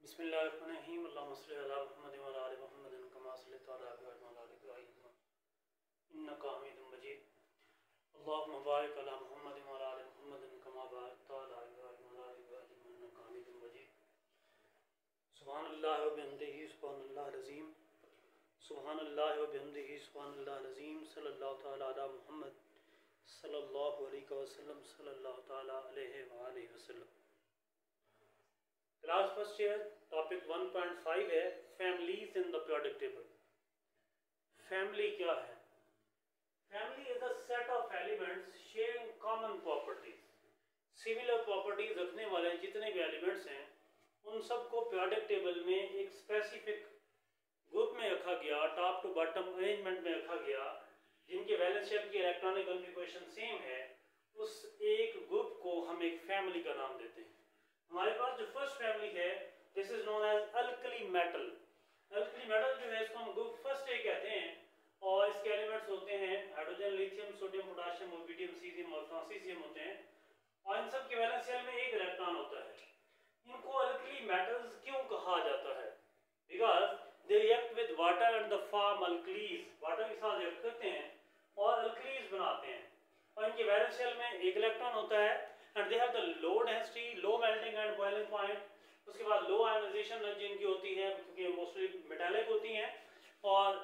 बिस्मिल्लाहिर्रहमानिर्रहीम अल्लाहुम्मा सल्लि अला मुहम्मद व अला आलि मुहम्मद कमा सल्लैता अला इब्राहीम व अला आलि इब्राहीम इन्नका हमीदुम मजीद। अल्लाहुम्मा बारिक अला मुहम्मद व अला आलि मुहम्मद कमा बारकता अला इब्राहीम व अला आलि इब्राहीम इन्नका हमीदुम मजीद। सुब्हानल्लाहि व बिहम्दिही सुब्हानल्लाहिल अज़ीम सुब्हानल्लाहि व बिहम्दिही सुब्हानल्लाहिल अज़ीम सल्लल्लाहु तआला अला मुहम्मद सल्लल्लाहु अलैहि वसल्लम सल्लल्लाहु तआला अलैहि व आलिहि वसल्लम। क्लास फर्स्ट ईयर टॉपिक 1.5 है families in the periodic table. Family क्या है? Family is a set of elements sharing common properties. Similar properties रखने वाले जितने भी एलिमेंट्स हैं उन सबको पीरियोडिक टेबल में एक स्पेसिफिक ग्रुप में रखा गया, टॉप टू बॉटम अरेंजमेंट में रखा गया, जिनके वैलेंस शेल की इलेक्ट्रॉनिक कॉन्फ़िगरेशन सेम है। उस एक ग्रुप को हम एक फैमिली का नाम देते हैं। हमारे पास जो फर्स्ट फैमिली है this is known as alkali metal. Alkali metal जो है इसको हम ग्रुप फर्स्ट ए कहते हैं और इसके एलिमेंट्स होते हैं hydrogen, lithium, sodium, potassium, rubidium, caesium और फ्रांसीसियम होते हैं और इन सब के वैलेंस शेल में एक इलेक्ट्रॉन होता है। इनको अल्कली मेटल्स क्यों कहा जाता है? Because they react with water and the form alkalis. Water के साथ रिएक्ट करते हैं और अल्कलीज बनाते हैं और इनके वैलेंस शेल में एक इलेक्ट्रॉन होता है and they have the low density, low melting and boiling point। उसके बाद लो आयनाइजेशन एनर्जी इनकी होती है क्योंकि मोस्टली मेटालिक होती हैं और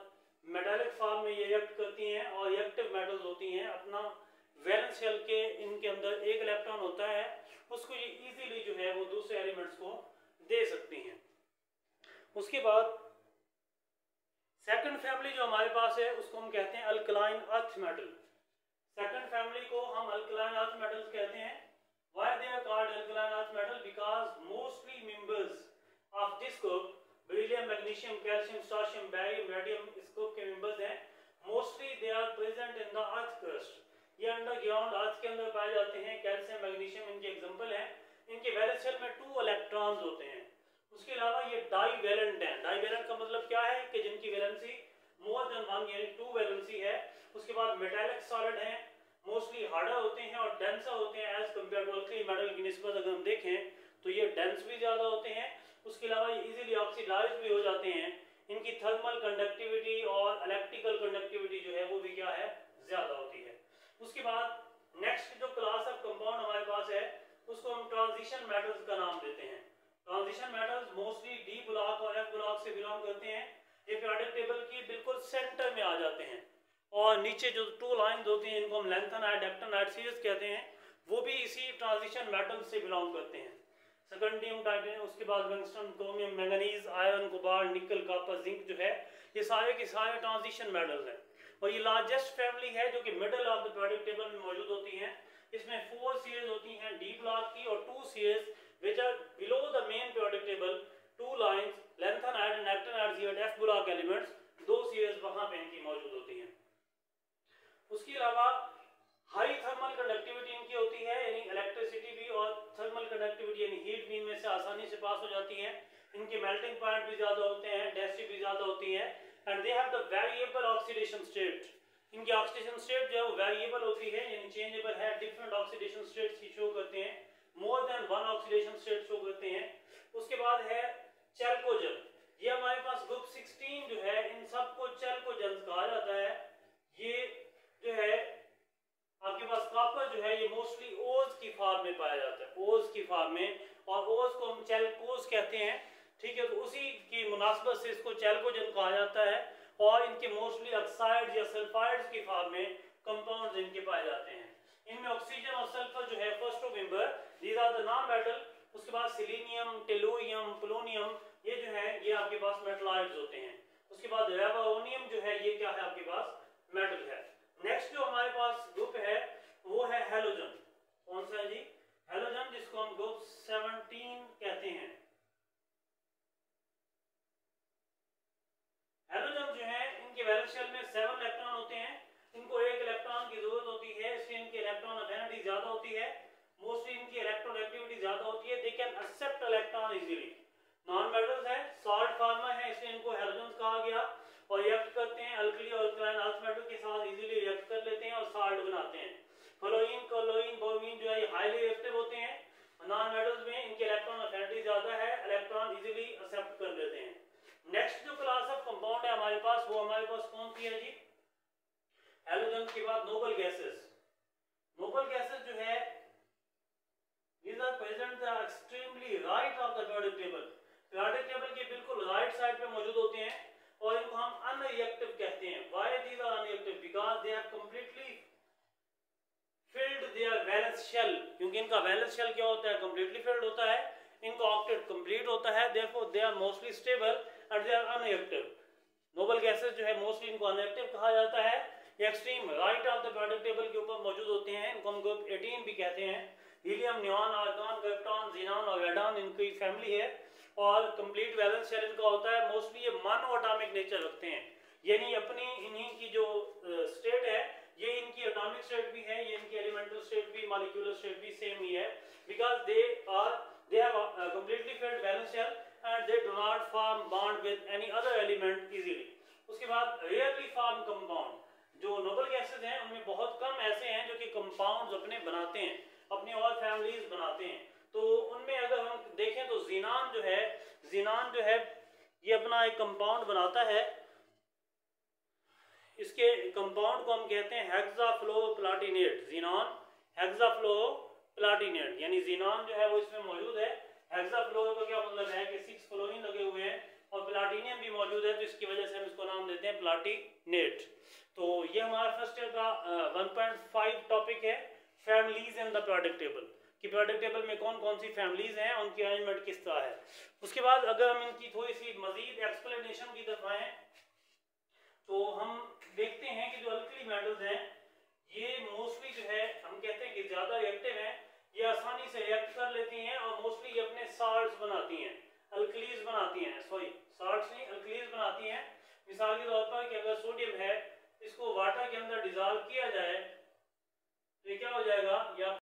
मेटालिक फॉर्म में ये रिएक्ट करती हैं और रिएक्टिव मेटल्स होती हैं। अपना वैलेंस शेल के इनके अंदर एक इलेक्ट्रॉन होता है, उसको ये इजीली जो है वो दूसरे एलिमेंट्स को दे सकती हैं। उसके बाद सेकंड फैमिली जो हमारे पास है उसको हम कहते हैं alkaline earth metal. Second family को हम अल्कलाइन अर्थ मेटल्स कहते हैं। Why they are called alkaline earth metal? Because mostly members of this group, beryllium, magnesium, calcium, potassium, barium, radium इस group के members हैं। Mostly they are present in the earth crust। ये underground अर्थ के अंदर पाए जाते हैं। कैल्शियम, मैग्नीशियम इनके एग्जांपल हैं। इनके वैलेंस शेल में 2 इलेक्ट्रॉन्स होते हैं। उसके अलावा ये डाईवैलेंट हैं। डाईवैलेंट का मतलब क्या है कि जिनकी वैलेंसी मोर देन 1 यानी 2 वैलेंसी है। उसके बाद मेटालिक सॉलिड हैं, मोस्टली हार्डर होते हैं और डेंसर होते हैं as compare to alkali metal की निस्बत अगर हम देखें तो ये डेंस भी ज़्यादा होते हैं। उसके अलावा ये इजीली ऑक्सीडाइज भी हो जाते हैं। इनकी थर्मल कंडक्टिविटी और इलेक्ट्रिकल कंडक्टिविटी जो है वो भी क्या है ज़्यादा होती है। उसके बाद नेक्स्ट जो क्लास ऑफ कंपाउंड हमारे पास है उसको हम ट्रांजिशन मेटल्स का नाम देते हैं। Transition metals mostly D block और एफ ब्लॉक से बिलोंग करते हैं। ये पीरियोडिक टेबल की बिल्कुल सेंटर में आ जाते हैं और नीचे जो 2 लाइंस होती हैं इनको हम लैंथेनाइड, एक्टिनाइड सीरीज कहते हैं, वो भी इसी ट्रांजिशन मेटल से बिलोंग करते हैं। सेकेंडियम, टाइटेनियम, उसके बाद tungsten, chromium, manganese, iron, cobalt, निकल, कॉपर, जिंक जो है ये सारे के सारे ट्रांजिशन मेटल्स हैं और ये लार्जेस्ट फैमिली है जो कि middle of the periodic table में मौजूद होती हैं। इसमें 4 सीरीज होती हैं डी ब्लॉक की और 2 series which are below the main periodic table. 2 lines lanthanide and actinide series F block elements 2 series वहां पे इनकी मौजूद होती हैं। उसके अलावा हाई थर्मल कंडक्टिविटी इनकी होती है यानी इलेक्ट्रिसिटी भी और थर्मल कंडक्टिविटी यानी हीट भी इनमें से आसानी से पास हो जाती है। इनके मेल्टिंग पॉइंट भी ज़्यादा होते हैं, डेंसिटी भी ज़्यादा होती है and they have the variable oxidation state. इनकी ऑक्सीडेशन स्टेट जो है वो वेरिएबल होती है यानी चेंजेबल है। डिफरेंट ऑक्सीडेशन स्टेट्स ही शो करते हैं, more than 1 oxidation state show करते हैं। उसके बाद है चैल्कोजन। ये हमारे पास ग्रुप 16 जो है इन सबको चैल्कोजन कहा जाता है। ये जो है आपके पास कॉपर जो है ये मोस्टली ओज की फॉर्म में पाया जाता है, ओज की फॉर्म में, और ओज को हम चैल्कोज कहते हैं। ठीक है, तो उसी की मुनासबत से इसको चैल्कोजन कहा जाता है और इनके मोस्टली ऑक्साइड्स या सल्फाइड्स की फॉर्म में कंपाउंड्स इनके पाए जाते हैं। इनमें ऑक्सीजन और सल्फर जो है first two member, these are the non metal. उसके बाद सिलीनियम, टेलुरियम, पोलोनियम ये जो है ये आपके पास मेटलॉइड्स होते हैं। उसके बाद रेवाओनियम जो है ये क्या है आपके पास मेटल है। नेक्स्ट जो हमारे पास ग्रुप है वो है हैलोजन। कौन सा है जी? हैलोजन, जिसको हम ग्रुप 17 कहते हैं। हैलोजन जो है इनके वैलेंस शेल में 7 इलेक्ट्रॉन होते हैं। इनको एक इलेक्ट्रॉन की जरूरत होती है इसलिए इनकी इलेक्ट्रॉन अफिनिटी ज्यादा होती है। मोस्टली इनकी इलेक्ट्रॉन एक्टिविटी ज्यादा होती है। They can accept electron easily. Non metals है, सॉल्ट फार्मर है इसलिए इनको हैलोजन कहा गया और रिएक्ट करते हैं अल्कली और अल्कलाइन अर्थ मेटल के साथ इजीली रिएक्ट कर लेते हैं और सॉल्ट बनाते हैं। फ्लोरीन, क्लोरीन, ब्रोमीन जो है ये हाईली रिएक्टिव होते हैं। नॉन मेटल्स में इनके इलेक्ट्रॉन अफिनिटी ज्यादा है, इलेक्ट्रॉन इजीली उसके बाद नोबल गैसेस। नोबल गैसेस जो है these are present the extremely right of the periodic table, periodic table के बिल्कुल राइट साइड पे मौजूद होते हैं और इनको हम अनरिएक्टिव कहते हैं। why these are unreactive? because they have completely filled their valence shell, क्योंकि इनका वैलेंस शेल क्या होता है, completely filled होता है, इनका ऑक्टेट कंप्लीट होता है, therefore they are mostly stable and they are unreactive। Noble gases जो है मोस्टली इनको अनरिएक्टिव कहा जाता है, ये extreme right of the periodic table के ऊपर मौजूद होते हैं, इनको हम ग्रुप 18 भी कहते हैं। Helium, neon, argon, krypton, xenon और रेडॉन इनकी फैमिली है और कंप्लीट वैलेंस शेल इनका होता है। मोस्टली ये मोनो एटॉमिक नेचर रखते हैं, यानी अपनी इन्हीं की जो स्टेट है ये इनकी एटॉमिक स्टेट भी है, ये इनकी एलिमेंटल स्टेट भी, मॉलिक्यूलर स्टेट भी सेम ही है, because they have completely filled valence shell and they do not form bond with any other element easily। उसके बाद rarely form compound, जो नोबल गैसेस हैं उनमें बहुत कम ऐसे हैं जो कि कंपाउंड्स अपने बनाते हैं, अपने और फैमिलीज बनाते हैं। तो उनमें अगर हम देखें तो ज़ीनान जो है ये अपना एक कंपाउंड बनाता है, इसके कंपाउंड को हम कहते हैं हेक्साफ्लोरोप्लाटिनेट। ज़ीनान हेक्साफ्लोरोप्लाटिनेट, यानी ज़ीनान जो है वो इसमें मौजूद है। हेक्साफ्लोरो का क्या मतलब है कि 6 फ्लोरीन लगे हुए हैं और प्लाटिनियम भी मौजूद है, तो इसकी वजह से हम इसको नाम देते हैं प्लाटिनेट। तो ये हमारा फर्स्ट ईयर का 1.5 टॉपिक है, families in the periodic table, कि periodic टेबल में कौन कौन सी फैमिलीज हैं, उनकी अरेंजमेंट किस तरह है। उसके बाद अगर हम इनकी थोड़ी सी मजीद एक्सप्लेनेशन की तरफ आए तो हम देखते हैं कि जो अल्कली मेटल्स हैं ये मोस्टली जो है हम कहते हैं कि ज़्यादा रिएक्टिव हैं, ये आसानी से रिएक्ट कर लेती हैं और मोस्टली ये अपने साल्ट्स बनाती हैं, अल्कलीज बनाती हैं, सॉरी साल्ट्स नहीं अल्कलीज बनाती हैं। मिसाल के तौर पर कि अगर सोडियम है इसको वाटर के अंदर डिजॉल्व किया जाए तो ये क्या हो जाएगा, या